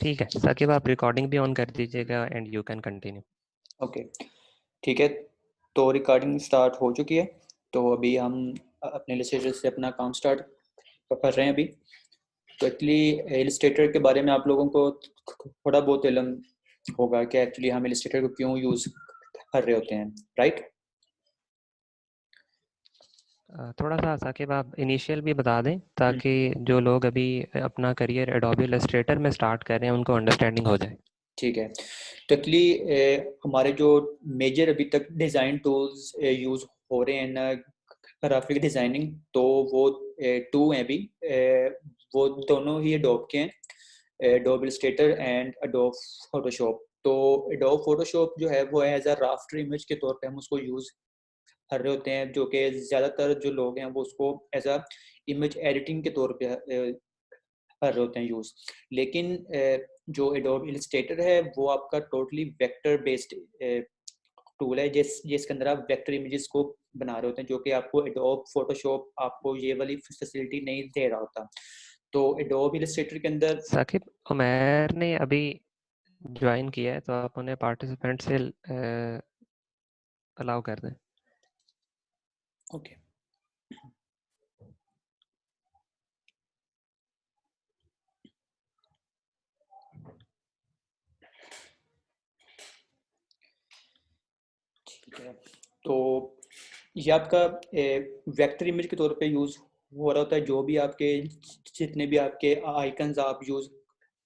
ठीक है साकिब, आप रिकॉर्डिंग भी ऑन कर दीजिएगा and you can continue. Okay, ठीक है। तो रिकॉर्डिंग स्टार्ट हो चुकी है। तो अभी हम अपने इलस्ट्रेटर से अपना काम स्टार्ट कर रहे हैं अभी। तो एक्चुअली इलस्ट्रेटर के बारे में आप लोगों को थोड़ा बहुत इल्म होगा कि एक्चुअली हम इलस्ट्रेटर को क्यों यूज़ कर रहे होते हैं, राइट? थोड़ा सा साकिब आप इनिशियल भी बता दें ताकि जो लोग अभी अपना करियर एडोबी इलस्ट्रेटर में स्टार्ट कर रहे हैं उनको अंडरस्टैंडिंग हो जाए। ठीक है। तो एक्चुअली हमारे जो मेजर अभी तक डिज़ाइन टूल्स यूज़ हो रहे हैं ना ग्राफिक डिज़ाइनिंग, तो वो टू हैं अभी। वो दोनों ही एडोब के हैं, adobe Illustrator and adobe Photoshop. तो एडोब फोटोशॉप जो है वो एज अ राफ्टर इमेज के तौर पे हम उसको यूज़ कर रहे होते हैं, जो कि ज़्यादातर जो लोग हैं वो उसको एज अ इमेज एडिटिंग के तौर पे कर रहे होते हैं यूज़। लेकिन जो एडोब इलस्ट्रेटर है वो आपका टोटली वेक्टर बेस्ड टूल है, जिसके अंदर आप वेक्टर इमेजेस को बना रहे होते हैं, जो कि आपको एडोब फोटोशॉप आपको ये वाली फैसिलिटी नहीं दे रहा होता। तो एडोब इलस्ट्रेटर के अंदर साकिब, उमैर ने अभी ज्वाइन किया है तो आप उन्हें पार्टिसिपेंट से अलाउ कर दें। ओके, ठीक है। तो ये आपका वेक्टर इमेज के तौर पे यूज़ हो रहा होता है। जो भी आपके जितने भी आपके आइकन्स आप यूज़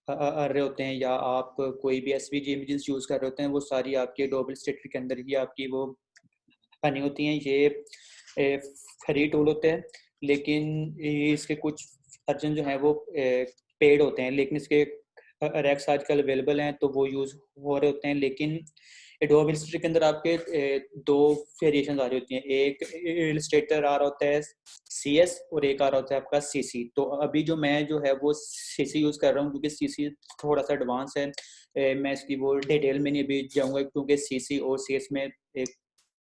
कर रहे होते हैं या आप कोई भी एसवीजी इमेजेस यूज़ कर रहे होते हैं, वो सारी आपके एडोब इलस्ट्रेटर के अंदर ही आपकी वो बनी होती हैं। ये फ्री टूल होते हैं, लेकिन इसके कुछ वर्जन जो हैं वो पेड होते हैं, लेकिन इसके रैक्स आजकल अवेलेबल हैं तो वो यूज़ हो रहे होते हैं। लेकिन एडोब इलस्ट्रेटर के अंदर आपके दो वेरिएशन आ रही होती हैं। एक इलस्ट्रेटर आ रहा होता है CS और एक आ रहा होता है आपका CC। तो अभी जो मैं जो है वो CC यूज़ कर रहा हूँ, क्योंकि CC थोड़ा सा एडवांस है। मैं इसकी वो डिटेल में नहीं अभी जाऊँगा, क्योंकि CC और CS में एक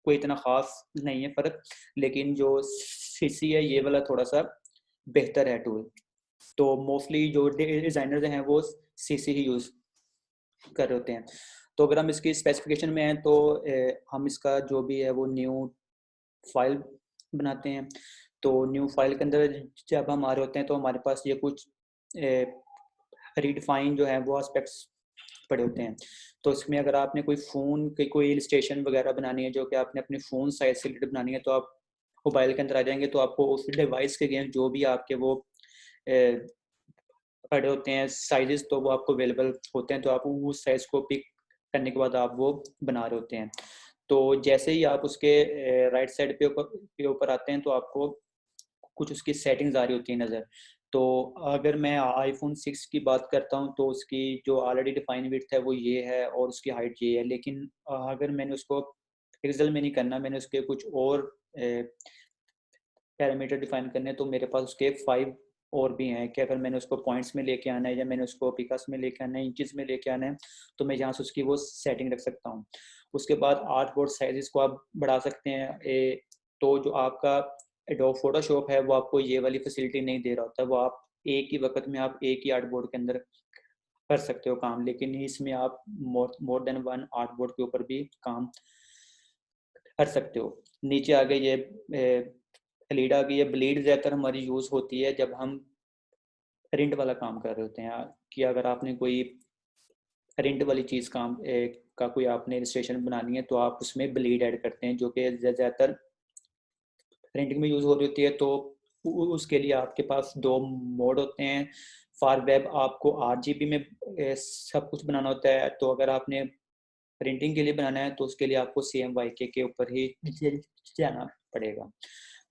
कोई इतना ख़ास नहीं है फ़र्क। लेकिन जो CC है ये वाला थोड़ा सा बेहतर है टूल। तो मोस्टली जो डिज़ाइनर्स हैं वो CC ही यूज़ कर रहे होते हैं। तो अगर हम इसकी स्पेसिफिकेशन में हैं तो हम इसका जो भी है वो न्यू फाइल बनाते हैं। तो न्यू फाइल के अंदर जब हम आ रहे होते हैं तो हमारे पास ये कुछ रीडिफाइन जो है वो एस्पेक्ट्स पड़े होते हैं। तो इसमें अगर आपने कोई फ़ोन की कोई इलस्ट्रेशन वगैरह बनानी है, जो कि आपने अपने फ़ोन साइज से रिलेटेड बनानी है, तो आप मोबाइल के अंदर आ जाएंगे तो आपको उस डिवाइस के अगेंस्ट जो भी आपके वो पड़े होते हैं साइजेस, तो वो आपको अवेलेबल होते हैं। तो आप उस साइज को पिक करने के बाद आप वो बना रहे होते हैं। तो जैसे ही आप उसके राइट साइड पे ऊपर आते हैं तो आपको कुछ उसकी सेटिंग्स आ रही होती है नज़र। तो अगर मैं आईफोन 6 की बात करता हूँ तो उसकी जो ऑलरेडी डिफाइन विड्थ है वो ये है और उसकी हाइट ये है। लेकिन अगर मैंने उसको पिक्सल में नहीं करना, मैंने उसके कुछ और पैरामीटर डिफाइन करने, तो मेरे पास उसके 5 और भी हैं कि अगर मैंने उसको पॉइंट्स में लेके आना है या मैंने उसको पिकस में लेके आना है, इंचेस में लेके आना है, तो मैं यहाँ से उसकी वो सेटिंग रख सकता हूँ। उसके बाद आर्टबोर्ड साइजेस को आप बढ़ा सकते हैं। तो जो आपका एडोब फोटोशॉप है वो आपको ये वाली फैसिलिटी नहीं दे रहा होता। वो आप एक ही वक्त में आप एक ही आर्टबोर्ड के अंदर कर सकते हो काम, लेकिन इसमें आप मोर देन वन आर्टबोर्ड के ऊपर भी काम कर सकते हो। नीचे आ गई ये ब्लीड आ गई है। ब्लीड ज़्यादातर हमारी यूज़ होती है जब हम प्रिंट वाला काम कर रहे होते हैं, कि अगर आपने कोई प्रिंट वाली चीज़ काम का कोई आपने इलस्ट्रेशन बनानी है तो आप उसमें ब्लीड ऐड करते हैं, जो कि ज़्यादातर प्रिंटिंग में यूज़ हो रही होती है। तो उसके लिए आपके पास दो मोड होते हैं। फॉर वेब आपको 8 GB में सब कुछ बनाना होता है। तो अगर आपने प्रिंटिंग के लिए बनाना है तो उसके लिए आपको CMYK के ऊपर ही जाना पड़ेगा।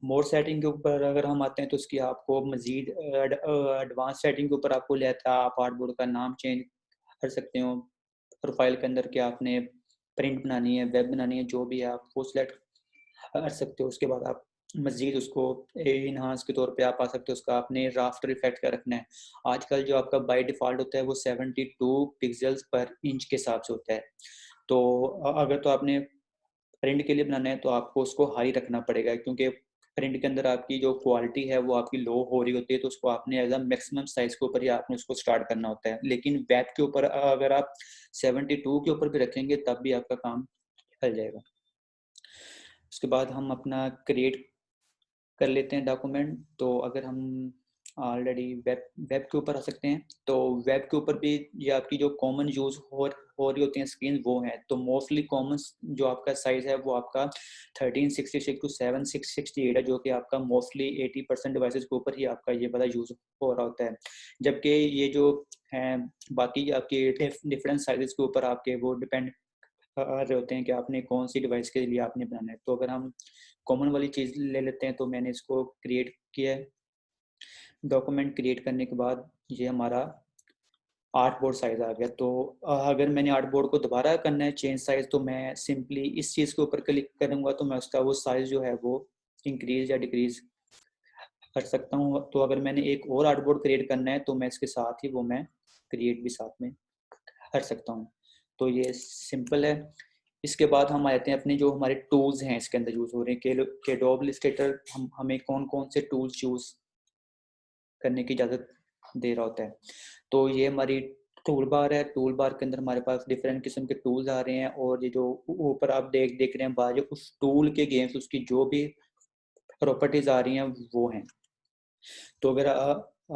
मोड सेटिंग के ऊपर अगर हम आते हैं तो उसकी आपको मज़ीद एडवांस सेटिंग के ऊपर आपको ले आता है। आप आर्टबोर्ड का नाम चेंज कर सकते हो, प्रोफाइल के अंदर कि आपने प्रिंट बनानी है, वेब बनानी है, जो भी है आप वो सिलेक्ट कर सकते हो। उसके बाद आप मज़ीद उसको इन्हांस के तौर पे आप आ सकते हो। उसका आपने राफ्टर इफेक्ट का रखना है। आजकल जो आपका बाय डिफ़ॉल्ट होता है वो 72 पिक्सेल्स पर इंच के हिसाब से होता है। तो अगर तो आपने प्रिंट के लिए बनाना है तो आपको उसको हाई रखना पड़ेगा, क्योंकि प्रिंट के अंदर आपकी जो क्वालिटी है वो आपकी लो हो रही होती है, तो उसको आपने एज अ मैक्सिमम साइज के ऊपर ही आपने उसको स्टार्ट करना होता है। लेकिन वेब के ऊपर अगर आप 72 के ऊपर भी रखेंगे तब भी आपका काम चल जाएगा। उसके बाद हम अपना क्रिएट कर लेते हैं डॉक्यूमेंट। तो अगर हम ऑलरेडी वेब वेब के ऊपर आ सकते हैं, तो वेब के ऊपर भी ये आपकी जो कॉमन यूज हो रही होती हैं स्क्रीन वो है। तो मोस्टली कॉमन जो आपका साइज है वो आपका 1366 टू 7668 है, जो कि आपका मोस्टली 80% डिवाइसेस के ऊपर ही आपका ये वाला यूज हो रहा होता है। जबकि ये जो है बाकी आपके डिफरेंट साइजेस के ऊपर आपके वो डिपेंड कर रहे होते हैं कि आपने कौन सी डिवाइस के लिए आपने बनाना है। तो अगर हम कॉमन वाली चीज़ ले लेते हैं, तो मैंने इसको क्रिएट किया है। डॉक्यूमेंट क्रिएट करने के बाद ये हमारा आर्ट बोर्ड साइज आ गया। तो अगर मैंने आर्ट बोर्ड को दोबारा करना है चेंज साइज, तो मैं सिंपली इस चीज़ के ऊपर क्लिक करूँगा, तो मैं उसका वो साइज जो है वो इंक्रीज या डिक्रीज कर सकता हूँ। तो अगर मैंने एक और आर्ट बोर्ड क्रिएट करना है, तो मैं इसके साथ ही वो मैं क्रिएट भी साथ में कर सकता हूँ। तो ये सिंपल है। इसके बाद हम आते हैं अपने जो हमारे टूल्स हैं इसके अंदर यूज़ हो रहे हैं के एडोब इलस्ट्रेटर हमें कौन कौन से टूल्स यूज़ करने की इजाज़त दे रहा होता है। तो ये हमारी टूल बार है। टूल बार के अंदर हमारे पास डिफरेंट किस्म के टूल्स आ रहे हैं, और ये जो ऊपर आप देख रहे हैं बाजू उस टूल के गेम्स उसकी जो भी प्रॉपर्टीज आ रही हैं वो हैं। तो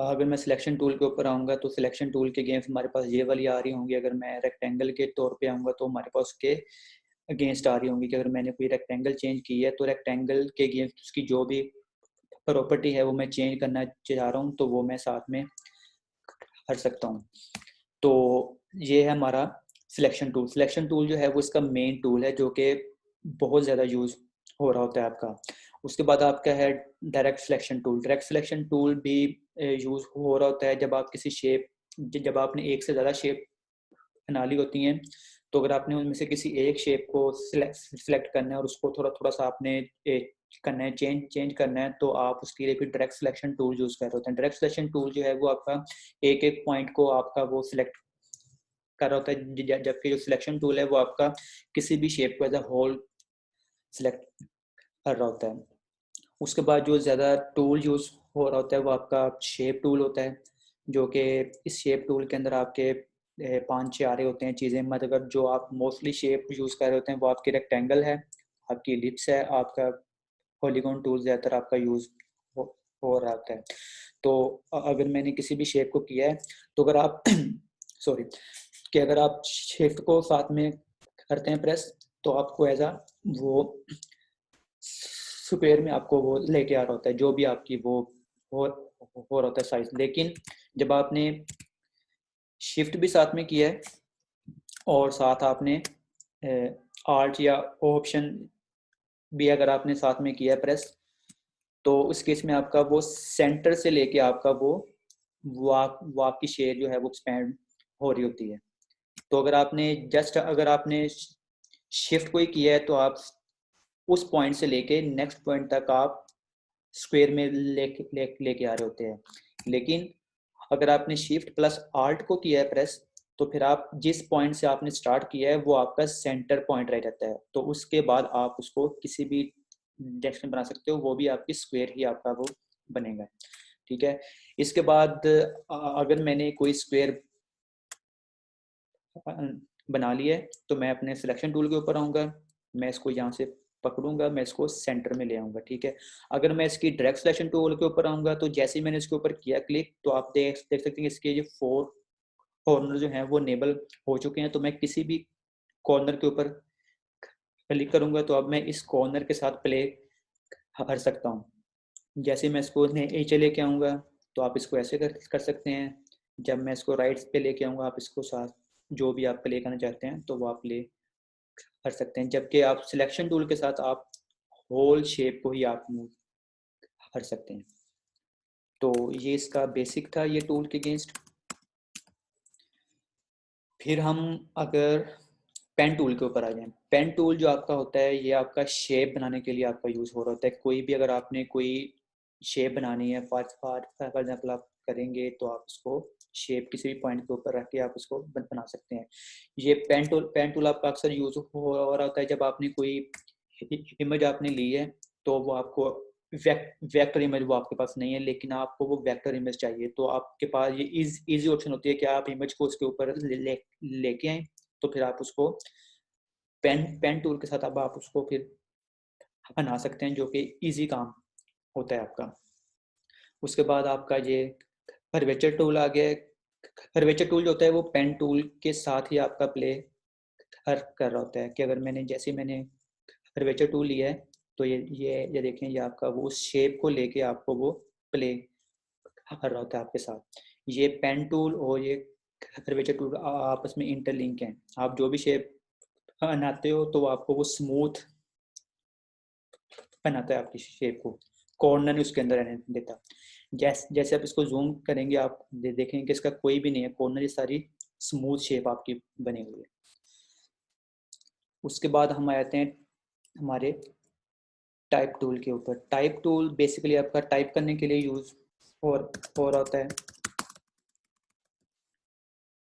अगर मैं सिलेक्शन टूल के ऊपर आऊँगा, तो सिलेक्शन टूल के गेम्स हमारे पास ये वाली आ रही होंगी। अगर मैं रेक्टेंगल के तौर पे आऊँगा, तो हमारे पास उसके अगेंस्ट आ रही होंगी कि अगर मैंने कोई रेक्टेंगल चेंज की है, तो रेक्टेंगल के अगेंस्ट उसकी जो भी प्रॉपर्टी है वो मैं चेंज करना चाह रहा हूँ, तो वो मैं साथ में कर सकता हूँ। तो ये है हमारा सिलेक्शन टूल। सिलेक्शन टूल जो है वो इसका मेन टूल है, जो कि बहुत ज़्यादा यूज़ हो रहा होता है आपका। उसके बाद आपका है direct selection tool. Direct selection tool भी यूज़ हो रहा होता है जब आप किसी शेप जब आपने एक से ज़्यादा शेप बना ली होती हैं। तो अगर आपने उनमें से किसी एक शेप को सिलेक्ट करना है और उसको थोड़ा थोड़ा सा आपने करना है चेंज करना है, तो आप उसके लिए फिर डायरेक्ट सिलेक्शन टूल यूज़ कर रहे होते हैं। डायरेक्ट सिलेक्शन टूल जो है वो आपका एक एक पॉइंट को आपका वो सिलेक्ट कर रहा होता है, जबकि जो सिलेक्शन टूल है वो आपका किसी भी शेप को एज अ होल सिलेक्ट कर रहा होता है। उसके बाद जो ज़्यादा टूल यूज़ हो रहा होता है वो आपका शेप टूल होता है, जो कि इस शेप टूल के अंदर आपके 5-6 आ रहे होते हैं चीज़ें। मतलब जो आप मोस्टली शेप यूज़ कर रहे होते हैं वो आपकी रेक्टेंगल है, आपकी एलिप्स है, आपका पॉलीगॉन टूल ज़्यादातर आपका यूज़ हो रहा होता है। तो अगर मैंने किसी भी शेप को किया है, तो अगर आप सॉरी कि अगर आप शिफ्ट को साथ में करते हैं प्रेस, तो आपको एज अ वो स्क्वायर में आपको वो लेके आ रहा होता है, जो भी आपकी वो हो रहा होता है साइज। लेकिन जब आपने शिफ्ट भी साथ में किया है और साथ आपने आल्ट या ऑप्शन भी अगर आपने साथ में किया है प्रेस, तो उस केस में आपका वो सेंटर से लेके आपका वो आपकी शेप जो है वो एक्सपेंड हो रही होती है। तो अगर आपने शिफ्ट को ही किया है, तो आप उस पॉइंट से लेके नेक्स्ट पॉइंट तक आप स्क्वायर में लेके आ रहे होते हैं। लेकिन अगर आपने शिफ्ट प्लस आल्ट को किया है प्रेस, तो फिर आप जिस पॉइंट से आपने स्टार्ट किया है वो आपका सेंटर पॉइंट रह जाता है। तो उसके बाद आप उसको किसी भी डायरेक्शन बना सकते हो, वो भी आपकी स्क्वायर ही आपका वो बनेगा। ठीक है। इसके बाद अगर मैंने कोई स्क्वायर बना लिया है, तो मैं अपने सिलेक्शन टूल के ऊपर आऊँगा, मैं इसको यहाँ से पकड़ूंगा, मैं इसको सेंटर में ले आऊँगा। ठीक है। अगर मैं इसकी डायरेक्ट सिलेक्शन टूल के ऊपर आऊँगा, तो जैसे ही मैंने इसके ऊपर किया क्लिक, तो आप देख सकते हैं इसके ये 4 कॉर्नर जो हैं वो इनेबल हो चुके हैं। तो मैं किसी भी कॉर्नर के ऊपर क्लिक करूँगा, तो अब मैं इस कॉर्नर के साथ प्ले कर सकता हूँ। जैसे मैं इसको नीचे लेके आऊँगा, तो आप इसको ऐसे कर सकते हैं। जब मैं इसको राइट पे लेके आऊँगा, आप इसको साथ जो भी आप प्ले करना चाहते हैं तो वो आप प्ले कर सकते हैं। जबकि आप सिलेक्शन टूल के साथ आप होल शेप को ही आप मूव कर सकते हैं। तो ये इसका बेसिक था ये टूल के अगेंस्ट। फिर हम अगर पेन टूल के ऊपर आ जाएं, पेन टूल जो आपका होता है ये आपका शेप बनाने के लिए आपका यूज़ हो रहा होता है। कोई भी अगर आपने कोई शेप बनानी है, फॉर एग्जाम्पल आप करेंगे, तो आप उसको शेप किसी भी पॉइंट के ऊपर रख के आप उसको बना सकते हैं। ये पेन टूल आपका अक्सर यूज़ हो रहा होता है जब आपने कोई इमेज आपने ली है, तो वो आपको वेक्टर इमेज वो आपके पास नहीं है, लेकिन आपको वो वेक्टर इमेज चाहिए, तो आपके पास ये इजी ऑप्शन होती है कि आप इमेज को उसके ऊपर लेके आए, तो फिर आप उसको पेन टूल के साथ अब आप उसको फिर बना सकते हैं, जो कि इजी काम होता है आपका। उसके बाद आपका ये कर्वेचर टूल आ गया है। कर्वेचर टूल जो होता है वो पेन टूल के साथ ही आपका प्ले कर रहा होता है, कि अगर मैंने कर्वेचर टूल लिया है तो ये देखें, ये आपका वो उस शेप को लेके आपको वो प्ले कर रहा होता है आपके साथ। ये पेन टूल और ये कर्वेचर टूल आपस में इंटरलिंक हैं। आप जो भी शेप बनाते हो तो आपको वो स्मूथ बनाता है आपकी शेप को, कॉर्नर उसके अंदर रहने देता। जैसे आप इसको जूम करेंगे आप देखेंगे कि इसका कोई भी नहीं है कॉर्नर, ये सारी स्मूथ शेप आपकी बनी हुई है। उसके बाद हम आते हैं हमारे टाइप टूल के ऊपर। टाइप टूल बेसिकली आपका टाइप करने के लिए यूज हो रहा होता है,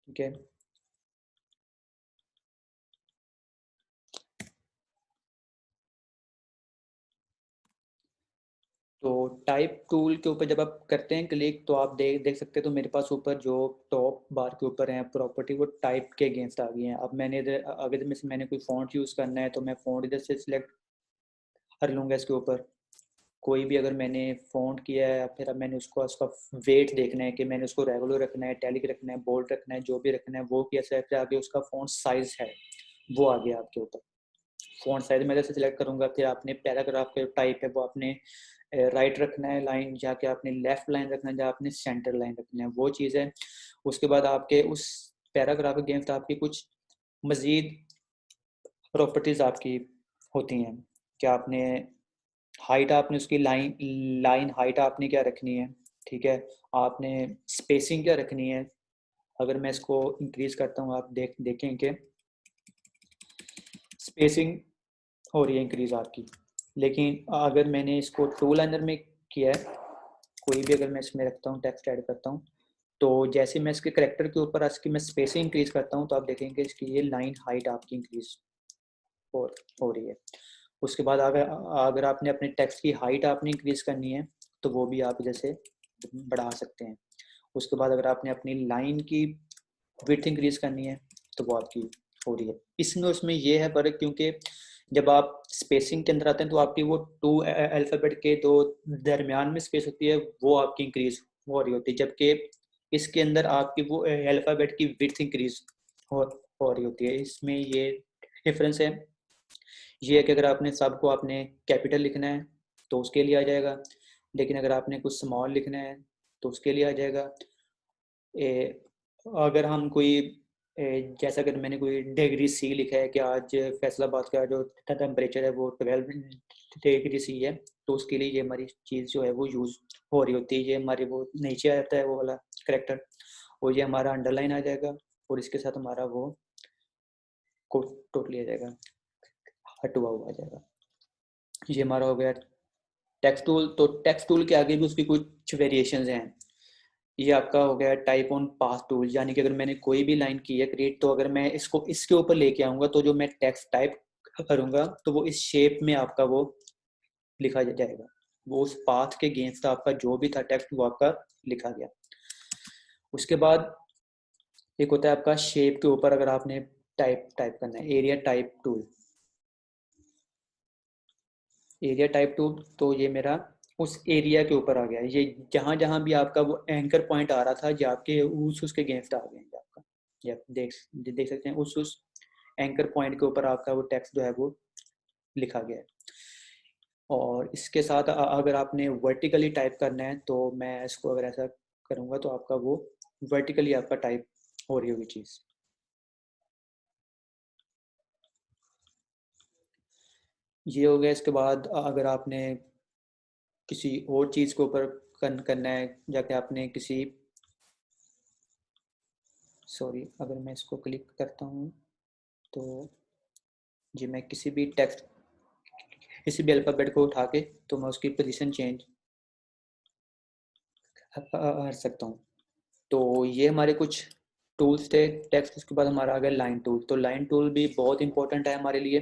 ठीक है। तो टाइप टूल के ऊपर जब आप करते हैं क्लिक तो आप देख सकते हैं, तो मेरे पास ऊपर जो टॉप बार के ऊपर है प्रॉपर्टी, वो टाइप के अगेंस्ट आ गई है। अब मैंने इधर अगर में से मैंने कोई फॉन्ट यूज़ करना है तो मैं फॉन्ट इधर से सिलेक्ट कर लूँगा इसके ऊपर। कोई भी अगर मैंने फॉन्ट किया है, फिर अब मैंने उसका वेट देखना है कि मैंने उसको रेगुलर रखना है, इटैलिक रखना है, बोल्ड रखना है, जो भी रखना है वो किया है। फिर आगे उसका फॉन्ट साइज है वो आ गया आपके ऊपर। फॉन्ट साइज में जैसे सिलेक्ट करूंगा, फिर आपने पैराग्राफ का टाइप है वो आपने राइट रखना है लाइन, जाके आपने लेफ्ट लाइन रखना है, जहाँ आपने सेंटर लाइन रखना है, वो चीज़ है। उसके बाद आपके उस पैराग्राफ अगेंस्ट आपकी कुछ मज़ीद प्रॉपर्टीज़ आपकी होती हैं। क्या आपने हाइट, आपने उसकी लाइन लाइन हाइट आपने क्या रखनी है, ठीक है। आपने स्पेसिंग क्या रखनी है। अगर मैं इसको इंक्रीज करता हूँ, आप देखें कि स्पेसिंग हो रही है इंक्रीज आपकी। लेकिन अगर मैंने इसको टू लाइनर में किया है, कोई भी अगर मैं इसमें रखता हूँ टेक्स्ट ऐड करता हूँ, तो जैसे मैं इसके करेक्टर के ऊपर इसकी मैं स्पेसिंग इंक्रीज करता हूँ, तो आप देखेंगे इसकी ये लाइन हाइट आपकी इंक्रीज हो हो रही है। उसके बाद अगर अगर आपने अपने टेक्स्ट की हाइट आपने इंक्रीज करनी है तो वो भी आप जैसे बढ़ा सकते हैं। उसके बाद अगर आपने अपनी लाइन की विड्थ इंक्रीज करनी है तो वो आपकी हो रही है। इसमें उसमें ये है फर्क, क्योंकि जब आप स्पेसिंग के अंदर आते हैं तो आपकी वो टू अल्फ़ाबेट के दो दरमियान में स्पेस होती है वो आपकी इंक्रीज हो रही होती है, जबकि इसके अंदर आपकी वो अल्फ़ाबेट की विड्थ इंक्रीज हो रही होती है। इसमें ये डिफरेंस है। ये है कि अगर आपने सबको आपने कैपिटल लिखना है तो उसके लिए आ जाएगा, लेकिन अगर आपने कुछ स्मॉल लिखना है तो उसके लिए आ जाएगा। अगर हम कोई जैसा अगर मैंने कोई डिग्री सी लिखा है कि आज फैसलाबाद का जो टेम्परेचर है वो 12 डिग्री सी है, तो उसके लिए ये हमारी चीज़ जो है वो यूज़ हो रही होती है। ये हमारे वो नीचे आता है वो वाला करेक्टर, और ये हमारा अंडरलाइन आ जाएगा, और इसके साथ हमारा वो टोटली आ जाएगा, हटुआ हुआ आ जाएगा। ये हमारा हो गया टेक्स्ट टूल। तो टेक्स्ट टूल के आगे भी उसकी कुछ वेरिएशंस हैं। ये आपका हो गया टाइप ऑन पाथ टूल, यानी कि अगर मैंने कोई भी लाइन की है क्रिएट, तो अगर मैं इसको इसके ऊपर लेके आऊँगा तो जो मैं टेक्स्ट टाइप करूँगा तो वो इस शेप में आपका वो लिखा जाएगा। वो उस पाथ के अगेंस्ट आपका जो भी था टेक्स्ट वो आपका लिखा गया। उसके बाद एक होता है आपका शेप के ऊपर अगर आपने टाइप टाइप करना है, area type tool. Area type tool तो ये मेरा उस एरिया के ऊपर आ गया। ये जहाँ जहाँ भी आपका वो एंकर पॉइंट आ रहा था, ये आपके उसके अगेंस्ट आ गए हैं आपका। ये आप देख सकते हैं उस एंकर पॉइंट के ऊपर आपका वो टेक्स्ट जो है वो लिखा गया है। और इसके साथ अगर आपने वर्टिकली टाइप करना है तो मैं इसको अगर ऐसा करूँगा तो आपका वो वर्टिकली आपका टाइप हो रही होगी चीज़। ये हो गया। इसके बाद अगर आपने किसी और चीज़ के ऊपर करना है, जाके आपने किसी सॉरी अगर मैं इसको क्लिक करता हूँ तो जी मैं किसी भी टेक्स्ट किसी भी अल्फ़ाबेट को उठा के तो मैं उसकी पोजीशन चेंज कर सकता हूँ। तो ये हमारे कुछ टूल्स थे टेक्स्ट। उसके बाद हमारा आ गया लाइन टूल। तो लाइन टूल भी बहुत इंपॉर्टेंट है हमारे लिए,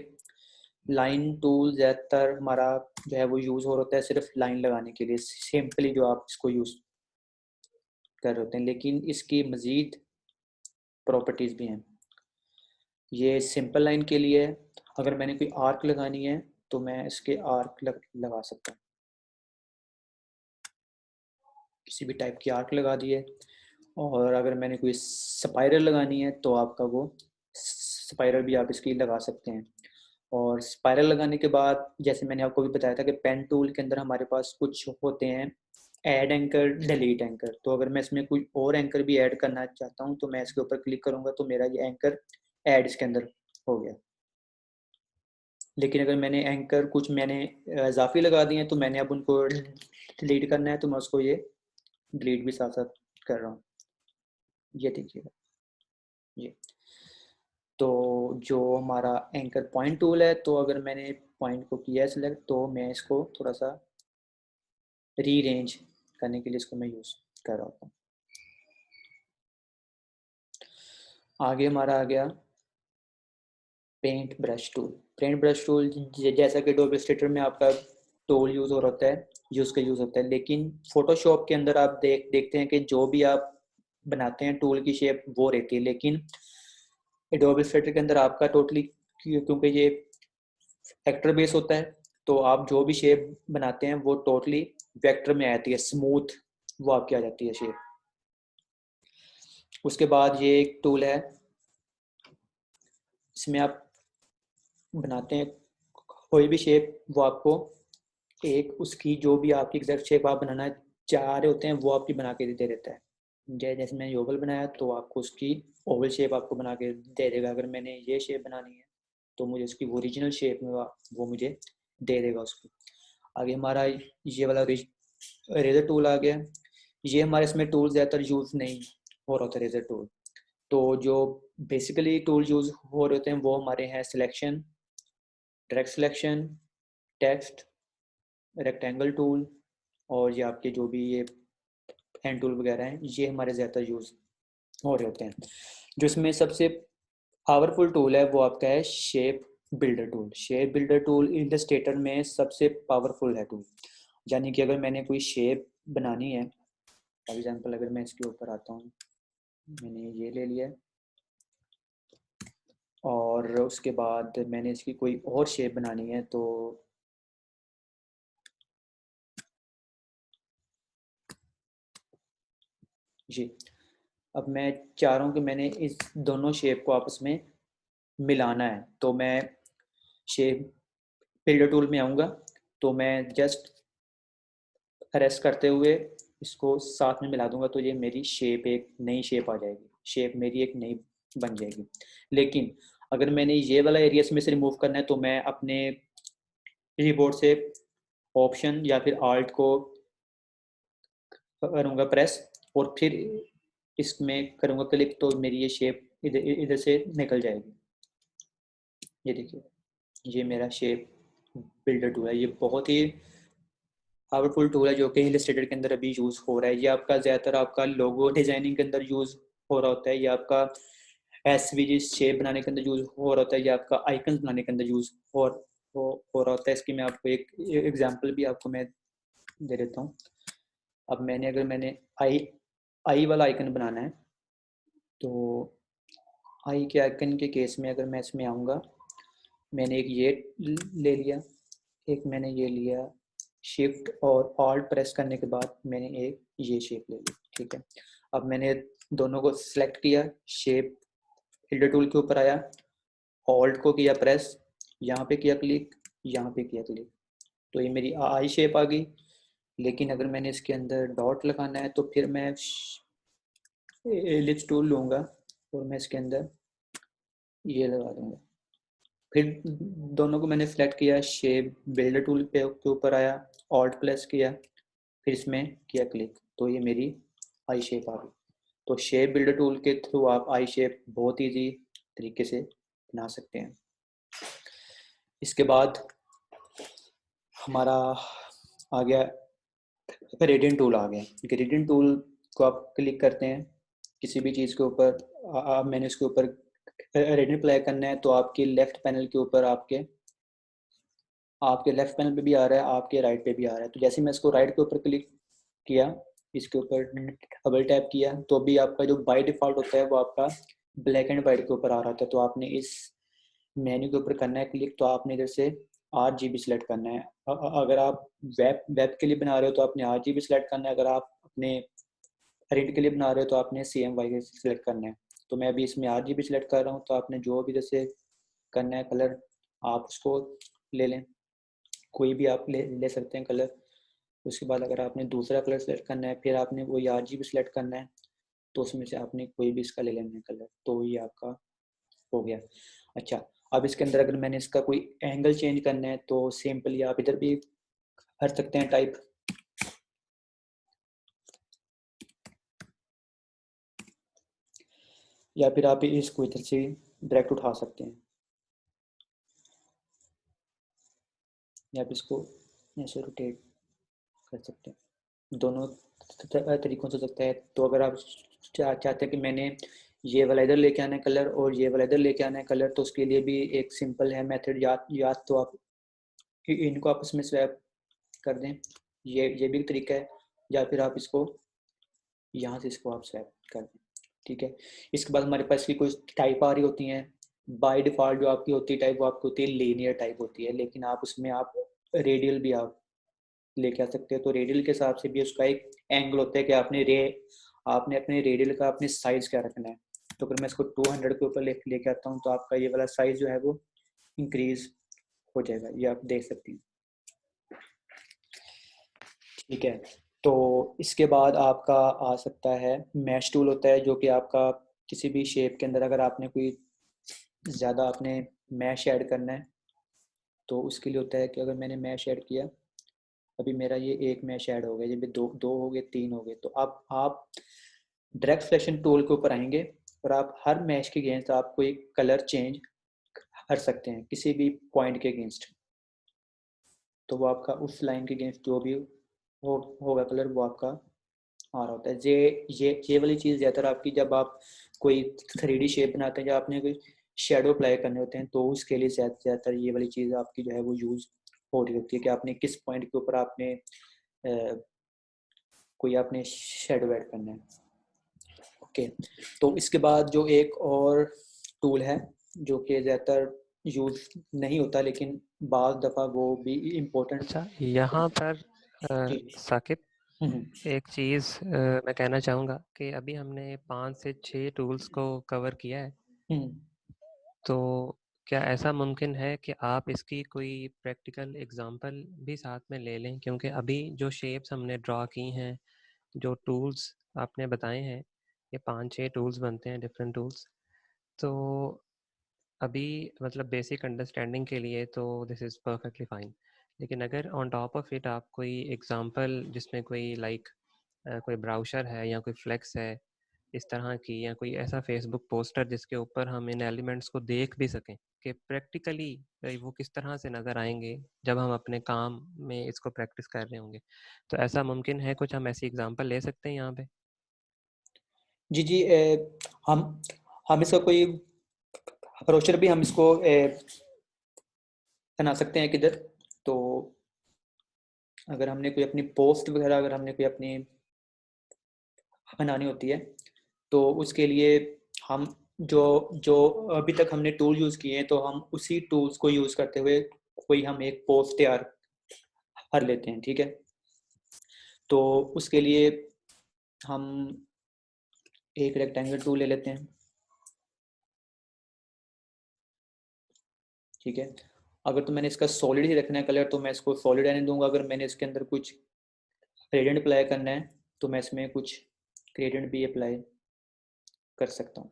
लाइन टूल ज़्यादातर हमारा जो है वो यूज़ हो रहा है सिर्फ लाइन लगाने के लिए, सिंपली जो आप इसको यूज़ कर रहे होते हैं, लेकिन इसकी मज़ीद प्रॉपर्टीज़ भी हैं। ये सिंपल लाइन के लिए है, अगर मैंने कोई आर्क लगानी है तो मैं इसके आर्क लगा सकता हूँ, किसी भी टाइप की आर्क लगा दी है। और अगर मैंने कोई स्पाइरल लगानी है तो आपका वो स्पाइरल भी आप इसकी लगा सकते हैं। और स्पाइरल लगाने के बाद जैसे मैंने आपको भी बताया था कि पेन टूल के अंदर हमारे पास कुछ होते हैं ऐड एंकर, डिलीट एंकर। तो अगर मैं इसमें कोई और एंकर भी ऐड करना चाहता हूँ तो मैं इसके ऊपर क्लिक करूँगा तो मेरा ये एंकर ऐड इसके अंदर हो गया। लेकिन अगर मैंने एंकर कुछ मैंने इजाफी लगा दिए हैं तो मैंने अब उनको डिलीट करना है तो मैं उसको ये डिलीट भी साथ साथ कर रहा हूँ। ये देखिएगा ये। तो जो हमारा एंकर पॉइंट टूल है, तो अगर मैंने पॉइंट को किया है सिलेक्ट तो मैं इसको थोड़ा सा रीअरेंज करने के लिए इसको मैं यूज़ कर रहा हूँ। आगे हमारा आ गया paint brush tool. Paint brush tool जैसा कि एडोब इलस्ट्रेटर में आपका टूल यूज़ हो होता है, यूज़ होता है, लेकिन फोटोशॉप के अंदर आप देखते हैं कि जो भी आप बनाते हैं टूल की शेप वो रहती है, लेकिन एडोब इलस्ट्रेटर के अंदर आपका टोटली, क्योंकि ये वेक्टर बेस होता है, तो आप जो भी शेप बनाते हैं वो टोटली वेक्टर में आती है, स्मूथ वो आपकी आ जाती है शेप। उसके बाद ये एक टूल है, इसमें आप बनाते हैं कोई भी शेप, वो आपको एक उसकी जो भी आपकी एग्जैक्ट शेप आप बनाना चाह रहे होते हैं वो आपकी बना के दे देता है। जैसे मैंने ओवल बनाया तो आपको उसकी ओवल शेप आपको बना के दे देगा। अगर मैंने ये शेप बनानी है तो मुझे उसकी ओरिजिनल शेप में वो मुझे दे देगा उसको। आगे हमारा ये वाला रेजर टूल आ गया। ये हमारे इसमें टूल ज़्यादातर यूज़ नहीं हो रहा होता रेजर टूल। तो जो बेसिकली टूल यूज़ हो रहे होते हैं वो हमारे हैं selection, direct selection, text, rectangle tool, और ये आपके जो भी ये हैंड टूल वगैरह हैं ये हमारे ज़्यादातर यूज़ हो रहे होते हैं। जो इसमें सबसे पावरफुल टूल है वो आपका है shape builder tool. Shape builder tool Illustrator में सबसे पावरफुल है टूल। यानी कि अगर मैंने कोई शेप बनानी है, फॉर एग्जांपल अगर मैं इसके ऊपर आता हूँ, मैंने ये ले लिया और उसके बाद मैंने इसकी कोई और शेप बनानी है तो जी, अब मैं चाह रहा हूँ कि मैंने इस दोनों शेप को आपस में मिलाना है, तो मैं शेप बिल्डर टूल में आऊँगा तो मैं जस्ट प्रेस करते हुए इसको साथ में मिला दूंगा तो ये मेरी शेप एक नई शेप आ जाएगी, शेप मेरी एक नई बन जाएगी। लेकिन अगर मैंने ये वाला एरिया में से रिमूव करना है तो मैं अपने कीबोर्ड से ऑप्शन या फिर आल्ट को करूँगा प्रेस और फिर इसमें करूँगा क्लिक तो मेरी ये शेप इधर इधर से निकल जाएगी। ये देखिए, ये मेरा शेप बिल्डर टूल है। ये बहुत ही पावरफुल टूल है जो कि इलस्ट्रेटर के अंदर अभी यूज़ हो रहा है। ये आपका ज़्यादातर आपका लोगो डिज़ाइनिंग के अंदर यूज़ हो रहा होता है, ये आपका एसवीजी शेप बनाने के अंदर यूज़ हो रहा होता है, ये आपका आइकन्स बनाने के अंदर यूज़ हो रहा होता है। इसकी मैं आपको एक एग्जांपल भी आपको मैं दे देता हूँ। अब अगर मैंने आई आई वाला आइकन बनाना है तो आई के आइकन के केस में अगर मैं इसमें आऊँगा, मैंने एक ये ले लिया, एक मैंने ये लिया, शिफ्ट और ऑल्ट प्रेस करने के बाद मैंने एक ये शेप ले ली। ठीक है, अब मैंने दोनों को सिलेक्ट किया, शेप फिल्टर टूल के ऊपर आया, ऑल्ट को किया प्रेस, यहाँ पे किया क्लिक, यहाँ पे किया क्लिक, तो ये मेरी आई शेप आ गई। लेकिन अगर मैंने इसके अंदर डॉट लगाना है तो फिर मैं एलिप्स टूल लूँगा और मैं इसके अंदर ये लगा दूँगा। फिर दोनों को मैंने सेलेक्ट किया, शेप बिल्डर टूल पे के ऊपर आया, ऑल्ट प्रेस किया, फिर इसमें किया क्लिक, तो ये मेरी आई शेप आ गई। तो शेप बिल्डर टूल के थ्रू आप आई शेप बहुत ईजी तरीके से बना सकते हैं। इसके बाद हमारा आ गया ग्रेडियंट टूल आ गया। ग्रेडियंट टूल को आप क्लिक करते हैं किसी भी चीज़ के ऊपर, मैंने इसके ऊपर ग्रेडियंट अप्लाई करना है तो आपके लेफ्ट पैनल के ऊपर आपके आपके लेफ्ट पैनल पे भी आ रहा है, आपके राइट पे भी आ रहा है। तो जैसे मैं इसको राइट के ऊपर क्लिक किया, इसके ऊपर डबल टैप किया, तो भी आपका जो बाय डिफ़ॉल्ट होता है वो आपका ब्लैक एंड वाइट के ऊपर आ रहा था। तो आपने इस मेन्यू के ऊपर करना है क्लिक, तो आपने इधर से RGB सेलेक्ट करना है। अगर आप वेब वेब के लिए बना रहे हो तो आपने RGB सेलेक्ट करना है, अगर आप अपने प्रिंट के लिए बना रहे हो तो आपने CMYK सेलेक्ट करना है। तो मैं अभी इसमें RGB सेलेक्ट कर रहा हूँ, तो आपने जो भी जैसे करना है कलर आप उसको ले लें, कोई भी आप ले सकते हैं कलर। उसके बाद अगर आपने दूसरा कलर सेलेक्ट करना है, फिर आपने वही RGB सेलेक्ट करना है, तो उसमें से आपने कोई भी इसका ले लेना है कलर, तो ये आपका हो गया। अच्छा, अब इसके अंदर अगर मैंने इसका कोई एंगल चेंज करना है तो सिंपली आप इधर भी कर सकते हैं टाइप, या फिर आप इसको इधर से डायरेक्ट उठा सकते हैं, या फिर इसको ऐसे रोटेट कर सकते हैं। दोनों तरीकों से हो सकता है। तो अगर आप चाहते हैं कि मैंने ये वाला इधर लेके आना है कलर और ये वाला इधर लेके आना है कलर, तो उसके लिए भी एक सिंपल है मेथड, या तो आप इनको आपस में स्वैप कर दें, ये भी एक तरीका है, या फिर आप इसको यहाँ से इसको आप स्वैप कर दें। ठीक है, इसके बाद हमारे पास की कुछ टाइप आ रही होती हैं। बाय डिफ़ॉल्ट जो आपकी होती है टाइप, वो आपकी होती है लीनियर टाइप होती है, लेकिन आप उसमें आप रेडियल भी आप लेके आ सकते हो। तो रेडियल के हिसाब से भी उसका एक एंगल होता है कि आपने अपने रेडियल का अपने साइज क्या रखना है। तो अगर मैं इसको 200 के ऊपर लेके आता हूँ, तो आपका ये वाला साइज जो है वो इंक्रीज हो जाएगा, ये आप देख सकते हैं। ठीक है, तो इसके बाद आपका आ सकता है मैश टूल होता है, जो कि आपका किसी भी शेप के अंदर अगर आपने कोई ज़्यादा आपने मैश ऐड करना है, तो उसके लिए होता है कि अगर मैंने मैश ऐड किया, अभी मेरा ये एक मैश ऐड हो गया, ये भी दो दो हो गए, तीन हो गए, तो अब आप डायरेक्ट सिलेक्शन टूल के ऊपर आएंगे और आप हर मैश के अगेंस्ट आप कोई कलर चेंज कर सकते हैं किसी भी पॉइंट के अगेंस्ट। तो वो आपका उस लाइन के अगेंस्ट जो भी होगा कलर, वो आपका आ रहा होता है। ये वाली चीज़ ज़्यादातर आपकी जब आप कोई 3D शेप बनाते हैं, जब आपने कोई शेडो अप्लाई करने होते हैं, तो उसके लिए ज़्यादातर ये वाली चीज़ आपकी जो है वो यूज़ हो रही होती है कि आपने किस पॉइंट के ऊपर आपने कोई आपने शेडो ऐड करना है। ओके, तो इसके बाद जो एक और टूल है जो कि ज़्यादातर यूज़ नहीं होता, लेकिन बाज़ दफ़ा वो भी इम्पोर्टेंट। अच्छा, यहाँ पर जी। साकिब हम्म, एक चीज़ मैं कहना चाहूँगा कि अभी हमने 5 से 6 टूल्स को कवर किया है। हम्म, तो क्या ऐसा मुमकिन है कि आप इसकी कोई प्रैक्टिकल एग्जांपल भी साथ में ले लें? क्योंकि अभी जो शेप्स हमने ड्रॉ की हैं, जो टूल्स आपने बताए हैं, ये 5-6 टूल्स बनते हैं, डिफरेंट टूल्स। तो अभी मतलब बेसिक अंडरस्टैंडिंग के लिए तो दिस इज़ परफेक्टली फाइन। लेकिन अगर ऑन टॉप ऑफ इट आप कोई एग्जांपल जिसमें कोई कोई ब्राउज़र है या कोई फ्लेक्स है इस तरह की, या कोई ऐसा फेसबुक पोस्टर जिसके ऊपर हम इन एलिमेंट्स को देख भी सकें कि प्रैक्टिकली वो किस तरह से नज़र आएंगे जब हम अपने काम में इसको प्रैक्टिस कर रहे होंगे, तो ऐसा मुमकिन है? कुछ हम ऐसी एग्जांपल ले सकते हैं यहाँ पे? जी जी, हम इसका कोई ब्रोशर भी हम इसको बना सकते हैं किधर। तो अगर हमने कोई अपनी पोस्ट वगैरह, अगर हमने कोई अपनी बनानी होती है, तो उसके लिए हम जो जो अभी तक हमने टूल यूज़ किए हैं, तो हम उसी टूल्स को यूज़ करते हुए कोई हम एक पोस्ट तैयार कर लेते हैं। ठीक है, तो उसके लिए हम एक रेक्टेंगल टूल ले लेते हैं। ठीक है, अगर तो मैंने इसका सॉलिड ही रखना है कलर, तो मैं इसको सॉलिड रहने दूंगा। अगर मैंने इसके अंदर कुछ ग्रेडियंट अप्लाई करना है, तो मैं इसमें कुछ ग्रेडियंट भी अप्लाई कर सकता हूँ।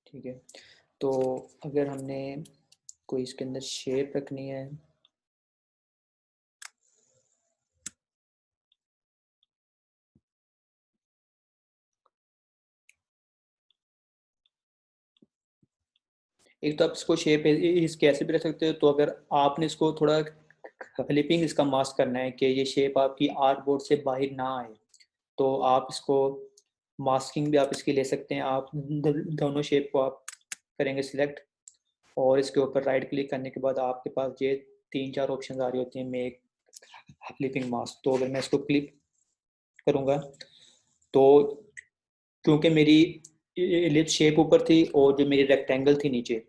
ठीक है, तो अगर हमने कोई इसके अंदर शेप रखनी है, एक तो आप इसको शेप इस कैसे भी रख सकते हो, तो अगर आपने इसको थोड़ा क्लिपिंग इसका मास्क करना है कि ये शेप आपकी आर्ट बोर्ड से बाहर ना आए, तो आप इसको मास्किंग भी आप इसकी ले सकते हैं। आप दोनों शेप को आप करेंगे सिलेक्ट, और इसके ऊपर राइट क्लिक करने के बाद आपके पास ये 3-4 ऑप्शन आ रही होती हैं मेक क्लिपिंग मास्क। तो अगर मैं इसको क्लिक करूँगा, तो क्योंकि मेरी लिप शेप ऊपर थी और जो मेरी रेक्टेंगल थी नीचे,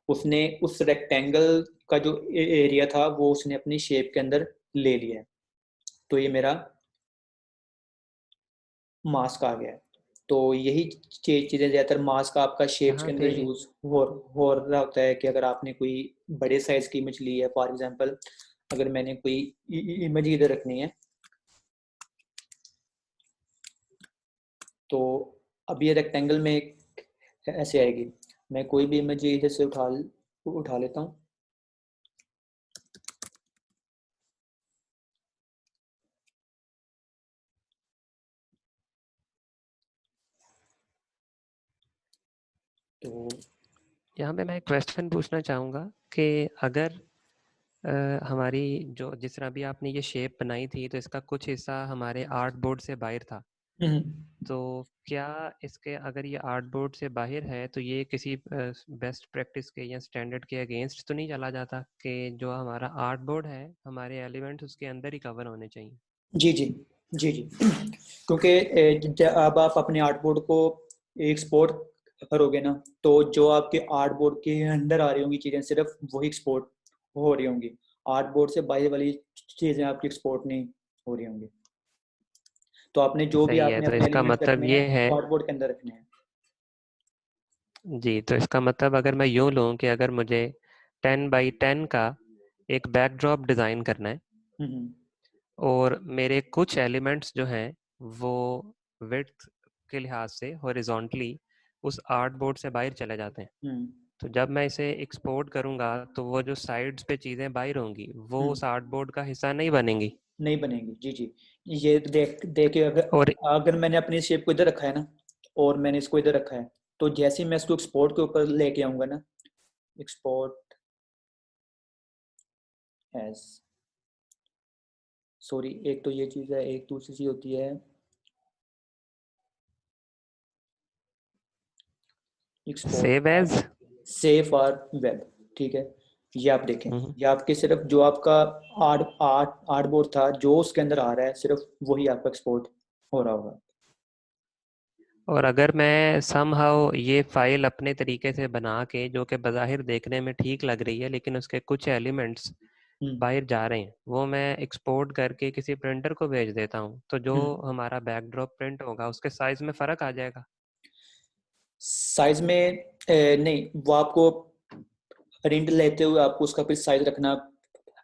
उसने उस रेक्टेंगल का जो एरिया था वो उसने अपनी शेप के अंदर ले लिया है। तो ये मेरा मास्क आ गया है। तो यही चीज़ें ज़्यादातर मास्क आपका शेप्स यहाँ के अंदर पे यूज़ हो रहा होता है कि अगर आपने कोई बड़े साइज़ की इमेज ली है, फॉर एग्जांपल अगर मैंने कोई इमेज इधर रखनी है, तो अब ये रेक्टेंगल में ऐसे आएगी। मैं कोई भी इमेज इधर से उठा लेता हूँ। तो यहाँ पे मैं एक क्वेश्चन पूछना चाहूँगा कि अगर हमारी जो जिस तरह भी आपने ये शेप बनाई थी, तो इसका कुछ हिस्सा हमारे आर्ट बोर्ड से बाहर था, तो क्या इसके अगर ये आर्ट बोर्ड से बाहर है तो ये किसी बेस्ट प्रैक्टिस के या स्टैंडर्ड के अगेंस्ट तो नहीं चला जाता कि जो हमारा आर्ट बोर्ड है, हमारे एलिमेंट्स उसके अंदर ही कवर होने चाहिए? जी जी जी जी, क्योंकि अब आप अपने आर्ट बोर्ड को एक्सपोर्ट करोगे ना, तो जो आपके आर्ट बोर्ड के अंदर आ रही होंगी चीज़ें सिर्फ वही एक्सपोर्ट हो रही होंगी। आर्ट बोर्ड से बाहर वाली चीज़ें आपकी एक्सपोर्ट नहीं हो रही होंगी। तो आपने जो भी सही है, आपने तो अपने इसका एलिमेंट्स मतलब रखने हैं ये है। वो आर्ट बोर्ड के अंदर रखने हैं। जी, तो इसका मतलब अगर मैं यूँ लूँ कि अगर मुझे 10 बाई 10 का एक बैकड्रॉप डिज़ाइन करना है, हम्म और मेरे कुछ एलिमेंट्स जो हैं वो विड्थ के लिहाज से हॉरिजॉन्टली उस आर्ट बोर्ड से बाहर चले जाते हैं, हम्म तो जब मैं इसे एक्सपोर्ट करूँगा तो वो जो साइड्स पे चीज़ें बाहर होंगी वो हम्म उस आर्ट बोर्ड का हिस्सा नहीं बनेंगी। नहीं बनेंगी। जी जी, ये देखिए, अगर और अगर मैंने अपनी शेप को इधर रखा है ना, और मैंने इसको इधर रखा है, तो जैसे ही मैं इसको एक्सपोर्ट के ऊपर लेके आऊंगा ना, एक्सपोर्ट एज, सॉरी, एक तो ये चीज़ है, एक दूसरी चीज़ होती है save export as. As safe और वेब। ठीक है, ये आप देखें, ये आपके सिर्फ जो आपका आर्ट आर्ट आर्ट बोर्ड था जो उसके अंदर आ रहा है, सिर्फ वही आपका एक्सपोर्ट हो रहा होगा। और अगर मैं समहाउ ये फाइल अपने तरीके से बना के, जो कि बज़ाहिर देखने में ठीक लग रही है लेकिन उसके कुछ एलिमेंट्स हम्म बाहर जा रहे हैं, वो मैं एक्सपोर्ट करके किसी प्रिंटर को भेज देता हूँ, तो जो हम्म हमारा बैकड्रॉप प्रिंट होगा उसके साइज में फ़र्क आ जाएगा? साइज में नहीं, वो आपको प्रिंट लेते हुए आपको उसका फिर साइज रखना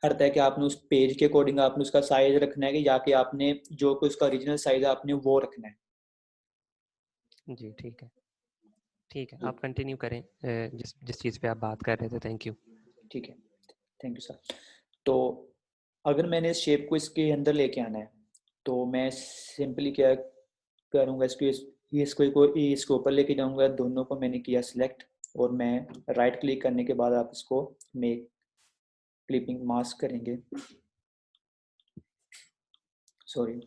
पड़ता है कि आपने उस पेज के अकॉर्डिंग आपने उसका साइज रखना है, कि जाके आपने जो कोई उसका ओरिजिनल साइज है आपने वो रखना है। जी ठीक है, ठीक है, आप कंटिन्यू करें जिस जिस चीज़ पे आप बात कर रहे थे। Thank you. ठीक है, थैंक यू सर। तो अगर मैंने इस शेप को इसके अंदर लेके आना है, तो मैं सिंपली क्या करूँगा, इसके ऊपर लेके जाऊँगा, दोनों को मैंने किया सिलेक्ट, और मैं राइट क्लिक करने के बाद आप इसको मेक क्लिपिंग मास्क करेंगे, सॉरी।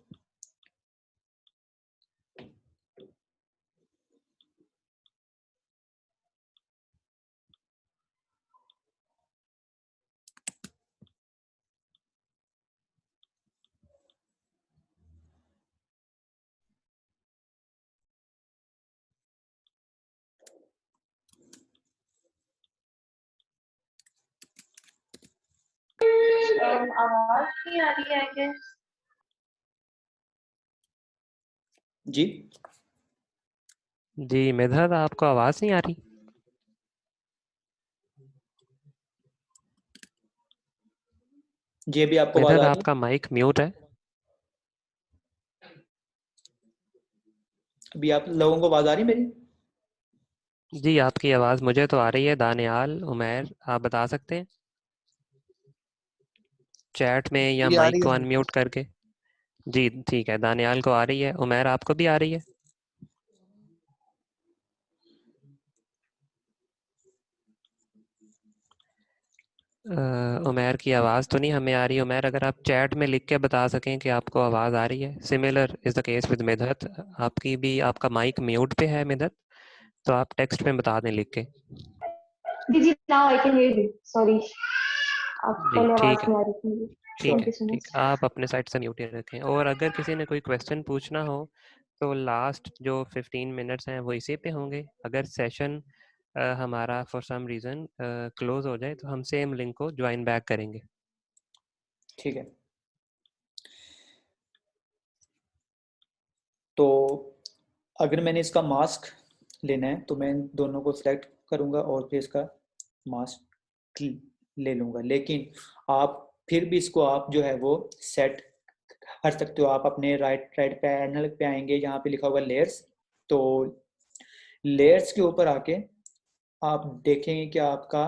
आवाज नहीं आ रही है आई गेस। जी जी मेधर, आपको आवाज़ नहीं आ रही? जी, अभी आपको आवाज़ मेधर, आ रही आपका है? माइक म्यूट है। अभी आप लोगों को आवाज़ आ रही है मेरी? जी आपकी आवाज़ मुझे तो आ रही है। दानियाल, उमैर, आप बता सकते हैं चैट में या जी आ माइक रही को है सर। अनम्यूट करके? जी ठीक है, दानियाल को आ रही है, उमैर आपको भी आ रही है? उमैर की आवाज़ तो नहीं हमें आ रही। उमैर, अगर आप चैट में लिख के बता सकें कि आपको आवाज़ आ रही है। Similar is the case with Midhat, आपकी भी, आपका माइक म्यूट पे है मिदहत, तो आप टेक्स्ट में बता दें लिख के। जी now I can hear you, sorry आप जी पहले ठीक आवाज है, नहीं आ रही थी। ठीक थैंक है, यू सो ठीक मच। है। आप अपने साइड से म्यूट ही रखें, और अगर किसी ने कोई क्वेश्चन पूछना हो तो लास्ट जो 15 मिनट्स हैं वो इसी पे होंगे। अगर सेशन हमारा फॉर सम रीज़न क्लोज हो जाए तो हम सेम लिंक को ज्वाइन बैक करेंगे। ठीक है, तो अगर मैंने इसका मास्क लेना है तो मैं इन दोनों को सिलेक्ट करूंगा और फिर इसका मास्क ले लूंगा। लेकिन आप फिर भी इसको आप जो है वो सेट कर सकते हो। आप अपने राइट राइट पैनल पे आएंगे, जहाँ पे लिखा होगा लेयर्स, तो लेयर्स के ऊपर आके आप देखेंगे कि आपका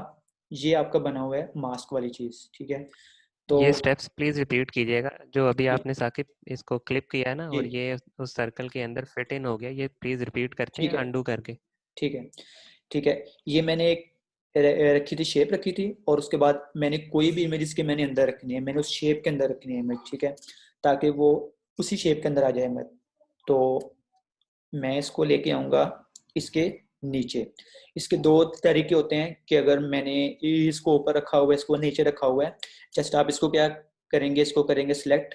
ये आपका बना हुआ है मास्क वाली चीज़। ठीक है, तो ये स्टेप्स प्लीज़ रिपीट कीजिएगा जो अभी आपने साकिब इसको क्लिप किया है ना, जी और ये उस सर्कल के अंदर फिट इन हो गया। ये प्लीज़ रिपीट करते हैं ठीक है, अंडू करके। ठीक है, ठीक है। ये मैंने एक रखी थी, शेप रखी थी, और उसके बाद मैंने कोई भी इमेज इसके मैंने अंदर रखनी है, मैंने उस शेप के अंदर रखनी है इमेज। ठीक है, ताकि वो उसी शेप के अंदर आ जाए इमेज। तो मैं इसको लेके आऊँगा इसके नीचे। इसके दो तरीके होते हैं कि अगर मैंने इसको ऊपर रखा हुआ है, इसको नीचे रखा हुआ है, जस्ट आप इसको क्या करेंगे, इसको करेंगे सिलेक्ट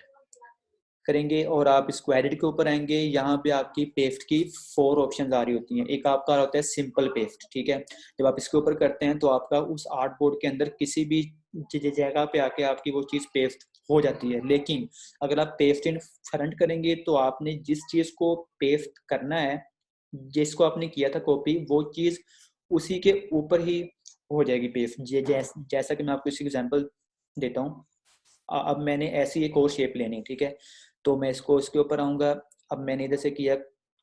करेंगे और आप इसको एडिट के ऊपर आएंगे। यहाँ पे आपकी पेस्ट की 4 ऑप्शंस आ रही होती हैं। एक आपका आ होता है सिंपल पेस्ट। ठीक है, जब आप इसके ऊपर करते हैं तो आपका उस आर्ट बोर्ड के अंदर किसी भी जगह पे आके आपकी वो चीज़ पेस्ट हो जाती है। लेकिन अगर आप पेस्ट इन फ्रंट करेंगे तो आपने जिस चीज़ को पेस्ट करना है, जिसको आपने किया था कॉपी, वो चीज़ उसी के ऊपर ही हो जाएगी पेस्ट। जैसा कि मैं आपको इसकी एग्जांपल देता हूँ। अब मैंने ऐसी एक और शेप लेनी है। ठीक है, तो मैं इसको इसके ऊपर आऊँगा। अब मैंने इधर से किया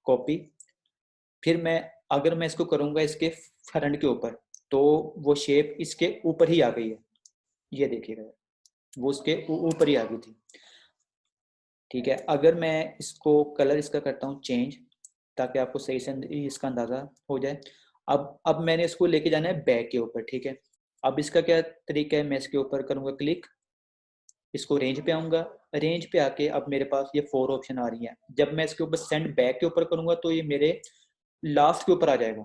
कॉपी, फिर मैं अगर मैं इसको करूँगा इसके फ्रंट के ऊपर, तो वो शेप इसके ऊपर ही आ गई है। ये देखिएगा, वो उसके ऊपर ही आ गई थी। ठीक है, अगर मैं इसको कलर इसका करता हूँ चेंज, ताकि आपको सही से इसका अंदाज़ा हो जाए। अब मैंने इसको लेके जाना है बैक के ऊपर। ठीक है, अब इसका क्या तरीका है, मैं इसके ऊपर करूँगा क्लिक, इसको रेंज पे आऊँगा। रेंज पे आके अब मेरे पास ये 4 ऑप्शन आ रही हैं। जब मैं इसके ऊपर सेंड बैक के ऊपर करूँगा तो ये मेरे लास्ट के ऊपर आ जाएगा,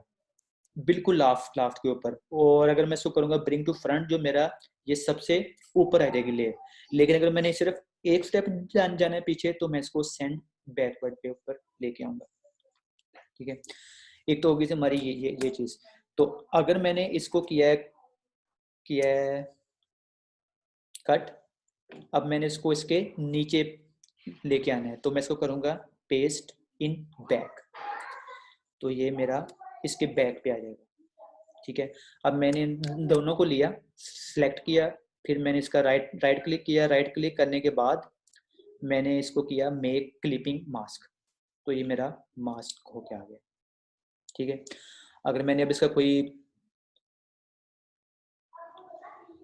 बिल्कुल लास्ट लास्ट के ऊपर। और अगर मैं इसको करूँगा ब्रिंग टू फ्रंट, जो मेरा ये सबसे ऊपर आ जाएगी लेयर। लेकिन अगर मैंने सिर्फ एक स्टेप जाना है पीछे, तो मैं इसको सेंड बैकवर्ड पे ऊपर लेके आऊँगा। ठीक है, एक तो होगी हमारी ये चीज़। तो अगर मैंने इसको किया है कट, अब मैंने इसको इसके नीचे लेके आना है, तो मैं इसको करूँगा पेस्ट इन बैक, तो ये मेरा इसके बैक पे आ जाएगा। ठीक है, अब मैंने इन दोनों को लिया, सेलेक्ट किया, फिर मैंने इसका राइट राइट क्लिक किया। राइट क्लिक करने के बाद मैंने इसको किया मेक क्लिपिंग मास्क, तो ये मेरा मास्क होके आ गया। ठीक है, अगर मैंने अब इसका कोई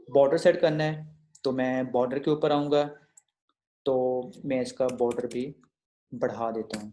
बॉर्डर सेट करना है तो मैं बॉर्डर के ऊपर आऊँगा, तो मैं इसका बॉर्डर भी बढ़ा देता हूँ।